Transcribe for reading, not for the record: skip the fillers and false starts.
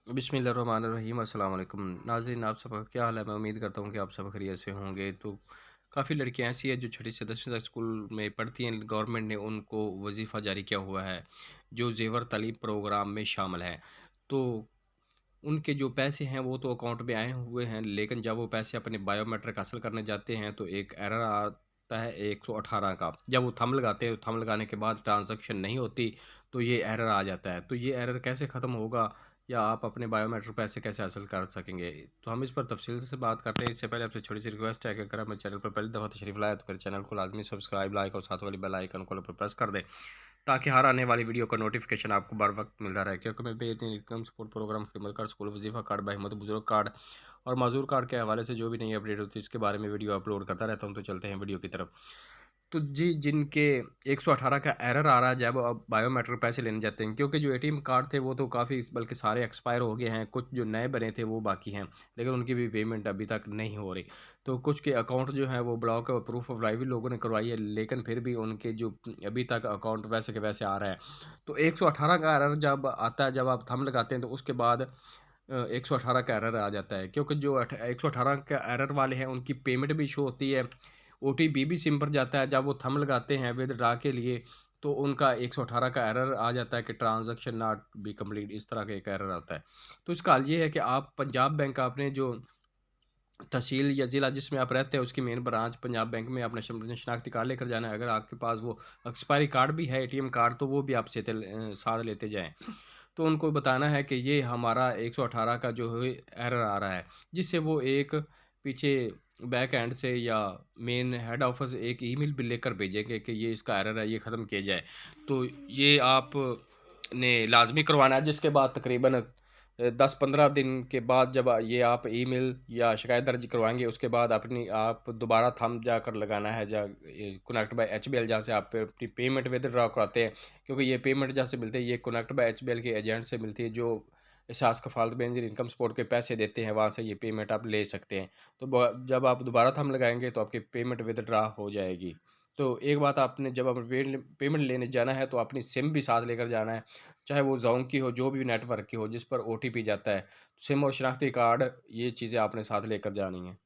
बिस्मिल्लाहिर्रहमानिर्रहीम अस्सलाम वालेकुम नाज़रीन, आप सबका क्या हाल है। मैं उम्मीद करता हूँ कि आप सब खैरियत से होंगे। तो काफ़ी लड़कियाँ ऐसी हैं जो छठी से 10वीं तक स्कूल में पढ़ती हैं। गवर्नमेंट ने उनको वजीफ़ा जारी किया हुआ है जो ज़ेवर तालीम प्रोग्राम में शामिल है। तो उनके जो पैसे हैं वो तो अकाउंट में आए हुए हैं, लेकिन जब वो पैसे अपने बायोमेट्रिक हासिल करने जाते हैं तो एक एरर आता है 118 का। जब वो थंब लगाते हैं, थंब लगाने के बाद ट्रांज़ैक्शन नहीं होती, तो ये एरर आ जाता है। तो ये एरर कैसे ख़त्म होगा या आप अपने बायोमेट्रिक पैसे कैसे हासिल कर सकेंगे? तो हम इस पर तफ़सील से बात करते हैं। इससे पहले आपसे छोटी-सी रिक्वेस्ट है कि अगर आप मेरे चैनल पर पहली दफ़ा तशरीफ़ लाएँ तो मेरे चैनल को लाज़मी सब्सक्राइब, लाइक और साथ वाली बेल आइकन को ऑल पर प्रेस कर दें, ताकि हर आने वाली वीडियो का नोटिफिकेशन आपको बर वक्त मिलता रहे। क्योंकि मैं बेहतरीन इनकम सपोर्ट प्रोग्राम, खिदमत कार्ड, स्कूल वजीफा कार्ड, बाहिम्मत बुजुर्ग कार्ड और माजूर कार्ड के हवाले से जो भी नई अपडेट होती है इसके बारे में वीडियो अपलोड करता रहता हूँ। तो चलते हैं वीडियो की तरफ। तो जी, जिनके 118 का एरर आ रहा है जब आप बायोमेट्रिक पैसे लेने जाते हैं, क्योंकि जो एटीएम कार्ड थे वो तो काफ़ी बल्कि सारे एक्सपायर हो गए हैं, कुछ जो नए बने थे वो बाकी हैं, लेकिन उनकी भी पेमेंट अभी तक नहीं हो रही। तो कुछ के अकाउंट जो हैं वो ब्लॉक है और प्रूफ ऑफ लाइफ भी लोगों ने करवाई है, लेकिन फिर भी उनके जो अभी तक अकाउंट वैसे के वैसे आ रहा है। तो 118 का एरर जब आता है, जब आप थंब लगाते हैं तो उसके बाद 118 का एरर आ जाता है, क्योंकि जो 118 का एरर वाले हैं उनकी पेमेंट भी शो होती है, ओटीपी भी सिम पर जाता है। जब वो थंब लगाते हैं विथड्रॉ के लिए तो उनका 118 का एरर आ जाता है कि ट्रांज़ैक्शन नॉट बी कंप्लीट, इस तरह का एक एरर आता है। तो इसका हल ये है कि आप पंजाब बैंक, आपने जो तहसील या ज़िला जिसमें आप रहते हैं उसकी मेन ब्रांच पंजाब बैंक में अपना शनाख्ती कार्ड लेकर जाना है। अगर आपके पास वो एक्सपायरी कार्ड भी है, एटीएम कार्ड, तो वो भी आप साथ लेते जाएँ। तो उनको बताना है कि ये हमारा 118 का जो है एरर आ रहा है, जिससे वो एक पीछे बैक एंड से या मेन हेड ऑफ़िस एक ईमेल भी लेकर भेजेंगे कि ये इसका एरर है, ये ख़त्म किया जाए। तो ये आपने लाज़मी करवाना है, जिसके बाद तकरीबन 10-15 दिन के बाद जब ये आप ईमेल या शिकायत दर्ज करवाएँगे, उसके बाद आप दोबारा थंब जाकर लगाना है कनेक्ट बाय एचबीएल, जहाँ से आप अपनी पेमेंट विथड्रॉ कराते हैं। क्योंकि ये पेमेंट जहाँ से मिलती है ये कनेक्ट बाय एचबीएल के एजेंट से मिलती है, जो एहसास कफ़ालत बेनज़ीर इनकम सपोर्ट के पैसे देते हैं, वहाँ से ये पेमेंट आप ले सकते हैं। तो ब जब आप दोबारा थंब लगाएँगे तो आपकी पेमेंट विथड्रॉ हो जाएगी। तो एक बात, आपने जब आप पेमेंट लेने जाना है तो अपनी सिम भी साथ लेकर जाना है। चाहे वो ज़ोन की हो, जो भी नेटवर्क की हो, जिस पर ओटीपी जाता है। सिम और शनाख्ती कार्ड, ये चीज़ें आपने साथ लेकर जानी हैं।